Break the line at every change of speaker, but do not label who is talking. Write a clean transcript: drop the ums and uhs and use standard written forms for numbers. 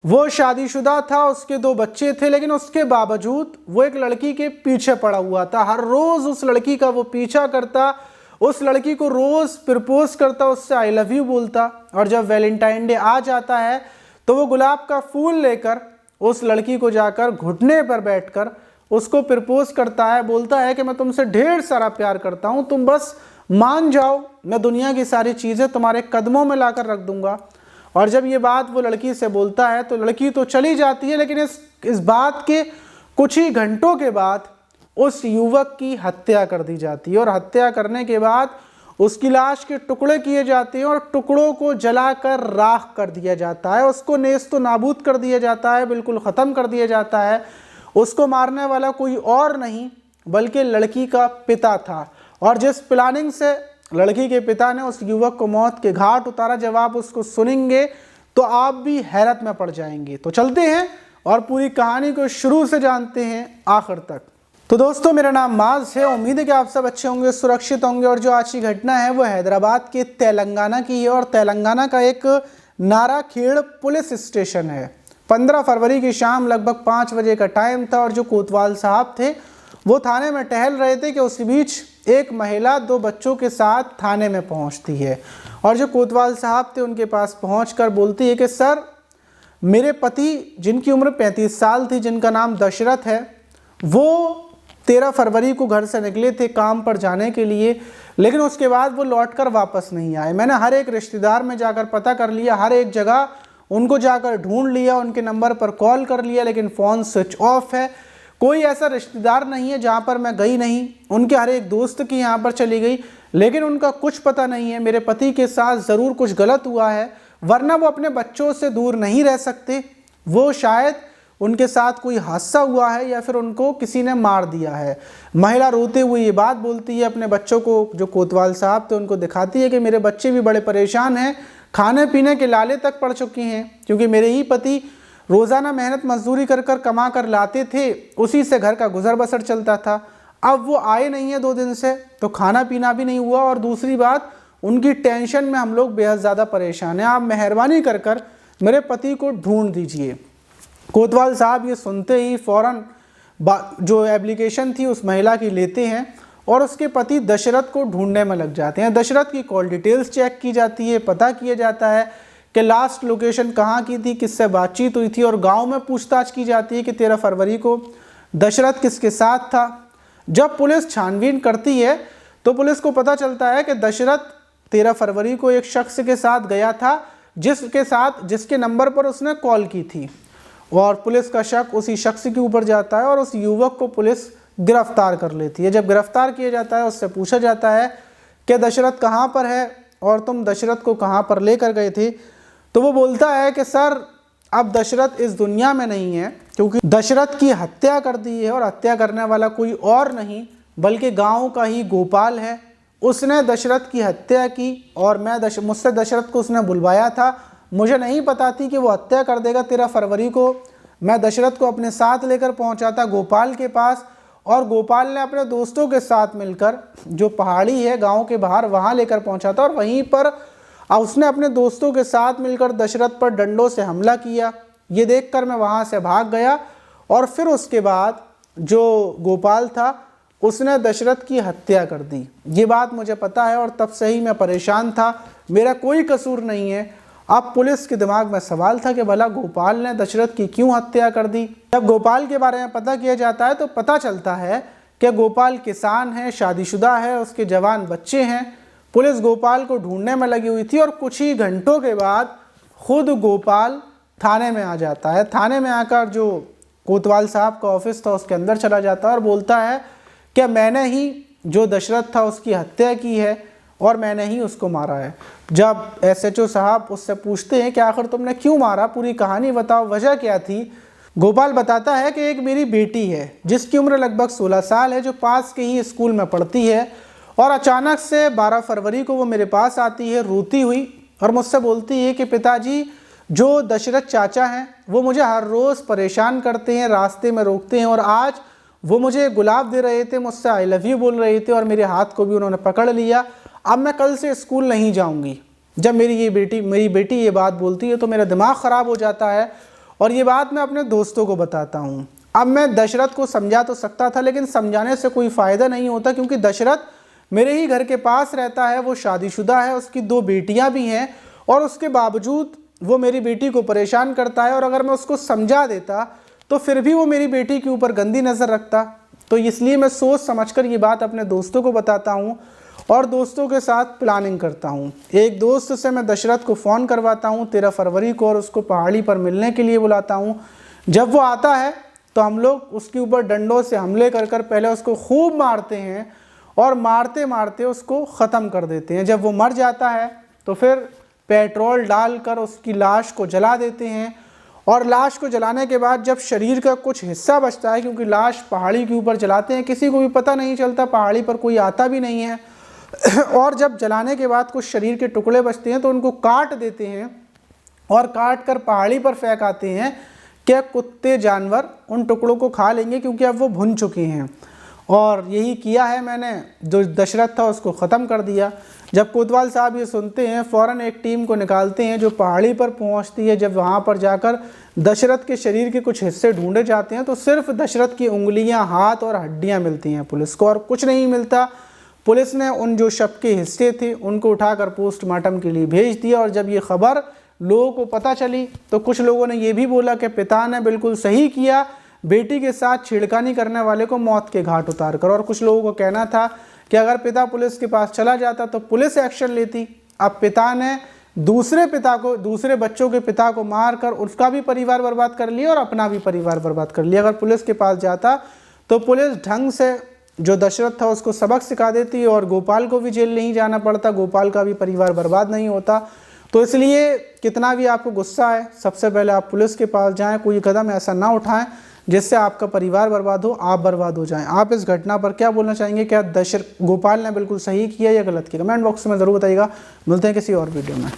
वो शादीशुदा था, उसके 2 बच्चे थे, लेकिन उसके बावजूद वो एक लड़की के पीछे पड़ा हुआ था। हर रोज उस लड़की का वो पीछा करता, उस लड़की को रोज प्रपोज करता, उससे आई लव यू बोलता। और जब वैलेंटाइन डे आ जाता है तो वो गुलाब का फूल लेकर उस लड़की को जाकर घुटने पर बैठकर उसको प्रपोज करता है, बोलता है कि मैं तुमसे ढेर सारा प्यार करता हूं, तुम बस मान जाओ, मैं दुनिया की सारी चीज़ें तुम्हारे कदमों में लाकर रख दूंगा। और जब ये बात वो लड़की से बोलता है तो लड़की तो चली जाती है, लेकिन इस बात के कुछ ही घंटों के बाद उस युवक की हत्या कर दी जाती है। और हत्या करने के बाद उसकी लाश के टुकड़े किए जाते हैं और टुकड़ों को जलाकर राख कर दिया जाता है, उसको नेस्तो नाबूद कर दिया जाता है, बिल्कुल ख़त्म कर दिया जाता है। उसको मारने वाला कोई और नहीं बल्कि लड़की का पिता था। और जिस प्लानिंग से लड़की के पिता ने उस युवक को मौत के घाट उतारा, जब आप उसको सुनेंगे तो आप भी हैरत में पड़ जाएंगे। तो चलते हैं और पूरी कहानी को शुरू से जानते हैं आखिर तक। तो दोस्तों, मेरा नाम माज है, उम्मीद है कि आप सब अच्छे होंगे, सुरक्षित होंगे। और जो आज की घटना है वो हैदराबाद के तेलंगाना की है और तेलंगाना का एक नाराखेड़ पुलिस स्टेशन है। 15 फरवरी की शाम लगभग 5 बजे का टाइम था और जो कोतवाल साहब थे वो थाने में टहल रहे थे कि उसी बीच एक महिला 2 बच्चों के साथ थाने में पहुंचती है। और जो कोतवाल साहब थे उनके पास पहुंचकर बोलती है कि सर, मेरे पति जिनकी उम्र 35 साल थी, जिनका नाम दशरथ है, वो 13 फरवरी को घर से निकले थे काम पर जाने के लिए, लेकिन उसके बाद वो लौटकर वापस नहीं आए। मैंने हर एक रिश्तेदार में जाकर पता कर लिया, हर एक जगह उनको जाकर ढूंढ लिया, उनके नंबर पर कॉल कर लिया, लेकिन फ़ोन स्विच ऑफ है। कोई ऐसा रिश्तेदार नहीं है जहाँ पर मैं गई नहीं, उनके हर एक दोस्त की यहाँ पर चली गई, लेकिन उनका कुछ पता नहीं है। मेरे पति के साथ ज़रूर कुछ गलत हुआ है, वरना वो अपने बच्चों से दूर नहीं रह सकते। वो शायद उनके साथ कोई हादसा हुआ है या फिर उनको किसी ने मार दिया है। महिला रोते हुए ये बात बोलती है, अपने बच्चों को, जो कोतवाल साहब थे उनको दिखाती है कि मेरे बच्चे भी बड़े परेशान हैं, खाने पीने के लाले तक पड़ चुकी हैं, क्योंकि मेरे ही पति रोज़ाना मेहनत मजदूरी कर कर कमा कर लाते थे, उसी से घर का गुजर बसर चलता था। अब वो आए नहीं है 2 दिन से, तो खाना पीना भी नहीं हुआ, और दूसरी बात, उनकी टेंशन में हम लोग बेहद ज़्यादा परेशान हैं। आप मेहरबानी कर कर मेरे पति को ढूंढ दीजिए। कोतवाल साहब ये सुनते ही फ़ौरन जो एप्लीकेशन थी उस महिला की लेते हैं और उसके पति दशरथ को ढूंढने में लग जाते हैं। दशरथ की कॉल डिटेल्स चेक की जाती है, पता किया जाता है कि लास्ट लोकेशन कहाँ की थी, किससे बातचीत हुई थी, और गांव में पूछताछ की जाती है कि 13 फरवरी को दशरथ किसके साथ था। जब पुलिस छानबीन करती है तो पुलिस को पता चलता है कि दशरथ 13 फरवरी को एक शख्स के साथ गया था, जिसके नंबर पर उसने कॉल की थी, और पुलिस का शक उसी शख्स के ऊपर जाता है और उस युवक को पुलिस गिरफ्तार कर लेती है। जब गिरफ्तार किया जाता है, उससे पूछा जाता है कि दशरथ कहाँ पर है और तुम दशरथ को कहाँ पर लेकर गए थे, तो वो बोलता है कि सर, अब दशरथ इस दुनिया में नहीं है, क्योंकि दशरथ की हत्या कर दी है, और हत्या करने वाला कोई और नहीं बल्कि गांव का ही गोपाल है। उसने दशरथ की हत्या की और मुझसे दशरथ को उसने बुलवाया था। मुझे नहीं पता थी कि वो हत्या कर देगा। 13 फरवरी को मैं दशरथ को अपने साथ लेकर पहुंचा था गोपाल के पास, और गोपाल ने अपने दोस्तों के साथ मिलकर जो पहाड़ी है गांव के बाहर, वहां लेकर पहुंचा था, और वहीं पर उसने अपने दोस्तों के साथ मिलकर दशरथ पर डंडों से हमला किया। ये देखकर मैं वहां से भाग गया, और फिर उसके बाद जो गोपाल था उसने दशरथ की हत्या कर दी। ये बात मुझे पता है और तब से ही मैं परेशान था, मेरा कोई कसूर नहीं है। अब पुलिस के दिमाग में सवाल था कि भला गोपाल ने दशरथ की क्यों हत्या कर दी। जब गोपाल के बारे में पता किया जाता है तो पता चलता है कि गोपाल किसान है, शादीशुदा है, उसके जवान बच्चे हैं। पुलिस गोपाल को ढूंढने में लगी हुई थी और कुछ ही घंटों के बाद खुद गोपाल थाने में आ जाता है। थाने में आकर जो कोतवाल साहब का ऑफिस था उसके अंदर चला जाता है और बोलता है कि मैंने ही जो दशरथ था उसकी हत्या की है और मैंने ही उसको मारा है। जब SHO साहब उससे पूछते हैं कि आखिर तुमने क्यों मारा, पूरी कहानी बताओ, वजह क्या थी, गोपाल बताता है कि एक मेरी बेटी है जिसकी उम्र लगभग 16 साल है, जो पास के ही स्कूल में पढ़ती है, और अचानक से 12 फरवरी को वो मेरे पास आती है रोती हुई और मुझसे बोलती है कि पिताजी, जो दशरथ चाचा हैं वो मुझे हर रोज़ परेशान करते हैं, रास्ते में रोकते हैं, और आज वो मुझे गुलाब दे रहे थे, मुझसे आई लव यू बोल रहे थे, और मेरे हाथ को भी उन्होंने पकड़ लिया। अब मैं कल से स्कूल नहीं जाऊंगी। जब मेरी बेटी ये बात बोलती है तो मेरा दिमाग ख़राब हो जाता है और ये बात मैं अपने दोस्तों को बताता हूँ। अब मैं दशरथ को समझा तो सकता था, लेकिन समझाने से कोई फ़ायदा नहीं होता, क्योंकि दशरथ मेरे ही घर के पास रहता है, वो शादीशुदा है, उसकी 2 बेटियां भी हैं, और उसके बावजूद वो मेरी बेटी को परेशान करता है। और अगर मैं उसको समझा देता तो फिर भी वो मेरी बेटी के ऊपर गंदी नज़र रखता। तो इसलिए मैं सोच समझकर ये बात अपने दोस्तों को बताता हूँ और दोस्तों के साथ प्लानिंग करता हूँ। एक दोस्त से मैं दशरथ को फ़ोन करवाता हूँ 13 फरवरी को, और उसको पहाड़ी पर मिलने के लिए बुलाता हूँ। जब वो आता है तो हम लोग उसके ऊपर डंडों से हमले कर कर पहले उसको खूब मारते हैं, और मारते मारते उसको ख़त्म कर देते हैं। जब वो मर जाता है तो फिर पेट्रोल डालकर उसकी लाश को जला देते हैं, और लाश को जलाने के बाद जब शरीर का कुछ हिस्सा बचता है, क्योंकि लाश पहाड़ी के ऊपर जलाते हैं, किसी को भी पता नहीं चलता, पहाड़ी पर कोई आता भी नहीं है, और जब जलाने के बाद कुछ शरीर के टुकड़े बचते हैं तो उनको काट देते हैं, और काट कर पहाड़ी पर फेंक आते हैं। क्या कुत्ते जानवर उन टुकड़ों को खा लेंगे, क्योंकि अब वो भुन चुके हैं। और यही किया है मैंने, जो दशरथ था उसको ख़त्म कर दिया। जब कोतवाल साहब ये सुनते हैं, फ़ौरन एक टीम को निकालते हैं जो पहाड़ी पर पहुंचती है। जब वहां पर जाकर दशरथ के शरीर के कुछ हिस्से ढूंढे जाते हैं तो सिर्फ दशरथ की उंगलियां, हाथ और हड्डियां मिलती हैं पुलिस को, और कुछ नहीं मिलता। पुलिस ने उन जो शव के हिस्से थे उनको उठाकर पोस्टमार्टम के लिए भेज दिया। और जब ये खबर लोगों को पता चली तो कुछ लोगों ने ये भी बोला कि पिता ने बिल्कुल सही किया, बेटी के साथ छेड़खानी करने वाले को मौत के घाट उतार कर। और कुछ लोगों को कहना था कि अगर पिता पुलिस के पास चला जाता तो पुलिस एक्शन लेती। अब पिता ने दूसरे बच्चों के पिता को मारकर उसका भी परिवार बर्बाद कर लिया और अपना भी परिवार बर्बाद कर लिया। अगर पुलिस के पास जाता तो पुलिस ढंग से जो दशरथ था उसको सबक सिखा देती, और गोपाल को भी जेल नहीं जाना पड़ता, गोपाल का भी परिवार बर्बाद नहीं होता। तो इसलिए कितना भी आपको गुस्सा है, सबसे पहले आप पुलिस के पास जाएं, कोई कदम ऐसा ना उठाएं जिससे आपका परिवार बर्बाद हो, आप बर्बाद हो जाएं। आप इस घटना पर क्या बोलना चाहेंगे? क्या गोपाल ने बिल्कुल सही किया या गलत किया? कमेंट बॉक्स में ज़रूर बताइएगा। मिलते हैं किसी और वीडियो में।